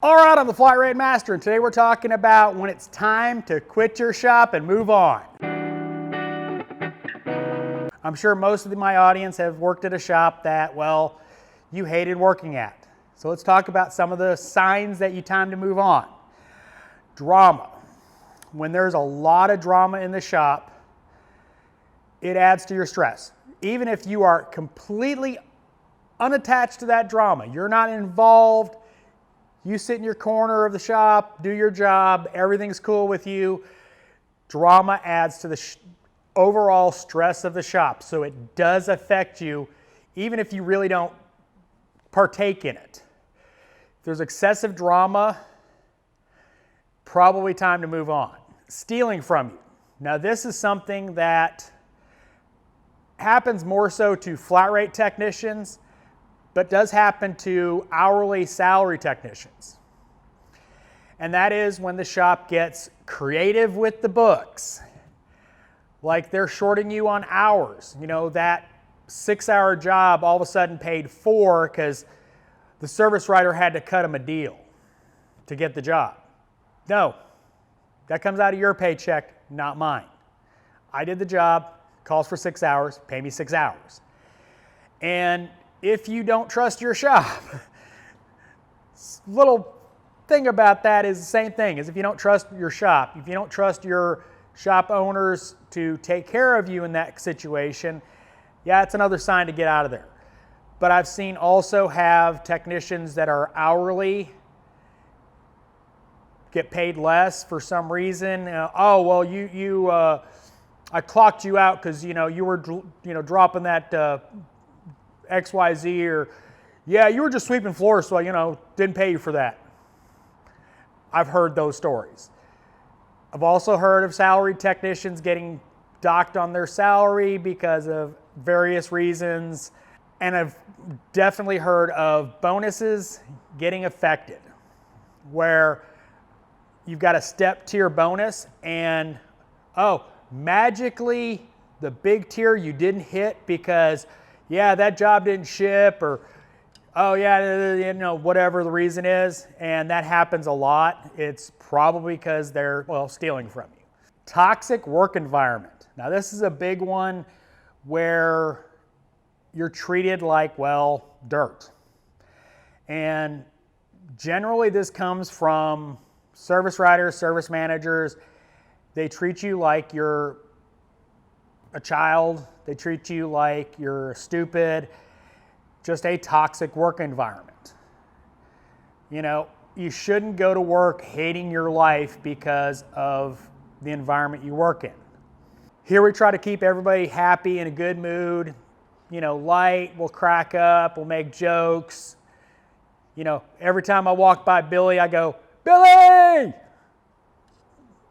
All right, I'm the Flat Rate Master, and today we're talking about when it's time to quit your shop and move on. I'm sure most of my audience have worked at a shop that, well, you hated working at. So let's talk about some of the signs that you time to move on. Drama. When there's a lot of drama in the shop, it adds to your stress. Even if you are completely unattached to that drama, you're not involved, you sit in your corner of the shop, do your job, everything's cool with you. Drama adds to the overall stress of the shop, so it does affect you even if you really don't partake in it. If there's excessive drama, probably time to move on. Stealing from you. Now this is something that happens more so to flat rate technicians, but does happen to hourly salary technicians. And that is when the shop gets creative with the books. Like they're shorting you on hours. You know, that 6-hour job all of a sudden paid 4 because the service writer had to cut him a deal to get the job. No, that comes out of your paycheck, not mine. I did the job, calls for 6 hours, pay me 6 hours. And if you don't trust your shop, little thing about that is the same thing as if you don't trust your shop, if you don't trust your shop owners to take care of you in that situation, yeah, it's another sign to get out of there. But I've seen also have technicians that are hourly get paid less for some reason. Oh, well, I clocked you out because you were dropping that XYZ, or yeah, you were just sweeping floors, so didn't pay you for that. I've heard those stories. I've also heard of salaried technicians getting docked on their salary because of various reasons, and I've definitely heard of bonuses getting affected, where you've got a step tier bonus and magically the big tier you didn't hit because that job didn't ship, or whatever the reason is, and that happens a lot. It's probably because they're, stealing from you. Toxic work environment. Now this is a big one where you're treated like, dirt. And generally this comes from service writers, service managers. They treat you like you're a child. They treat you like you're stupid. Just a toxic work environment. You shouldn't go to work hating your life because of the environment you work in. Here we try to keep everybody happy, in a good mood. Light, we'll crack up, we'll make jokes. Every time I walk by Billy, I go, "Billy!" I'm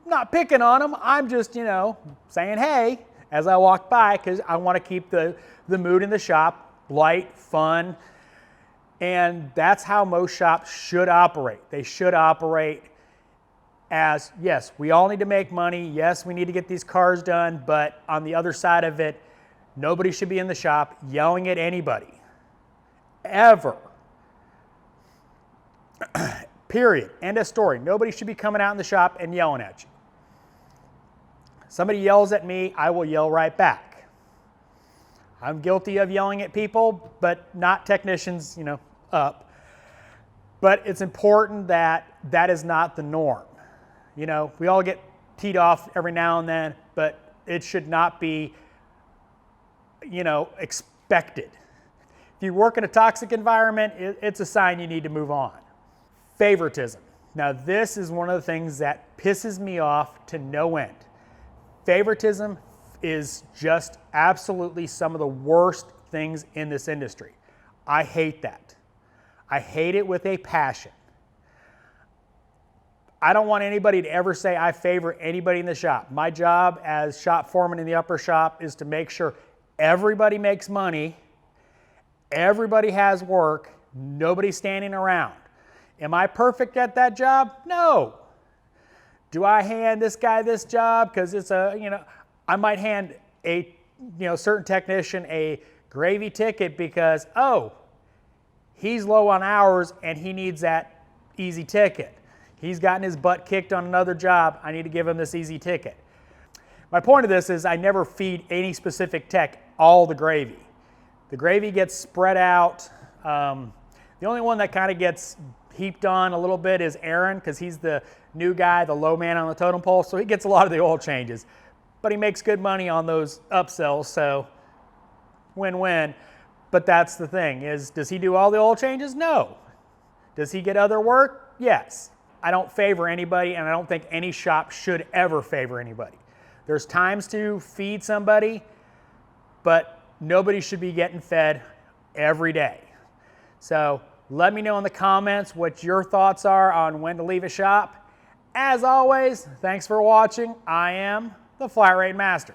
not picking on him. I'm just, saying hey as I walk by, because I want to keep the mood in the shop light, fun. And that's how most shops should operate. They should operate as, yes, we all need to make money. Yes, we need to get these cars done. But on the other side of it, nobody should be in the shop yelling at anybody. Ever. Period. End of story. Nobody should be coming out in the shop and yelling at you. Somebody yells at me, I will yell right back. I'm guilty of yelling at people, but not technicians, up. But it's important that that is not the norm. We all get teed off every now and then, but it should not be, expected. If you work in a toxic environment, it's a sign you need to move on. Favoritism. Now this is one of the things that pisses me off to no end. Favoritism is just absolutely some of the worst things in this industry. I hate that. I hate it with a passion. I don't want anybody to ever say I favor anybody in the shop. My job as shop foreman in the upper shop is to make sure everybody makes money, everybody has work, nobody's standing around. Am I perfect at that job? No. Do I hand this guy this job because it's I might hand a certain technician a gravy ticket because, he's low on hours and he needs that easy ticket. He's gotten his butt kicked on another job. I need to give him this easy ticket. My point of this is I never feed any specific tech all the gravy. The gravy gets spread out. The only one that kind of gets heaped on a little bit is Aaron, because he's the new guy, the low man on the totem pole, so he gets a lot of the oil changes. But he makes good money on those upsells, so win-win. But that's the thing, is does he do all the oil changes? No. Does he get other work? Yes. I don't favor anybody, and I don't think any shop should ever favor anybody. There's times to feed somebody, but nobody should be getting fed every day. So let me know in the comments what your thoughts are on when to leave a shop. As always, thanks for watching. I am the Flat Rate Master.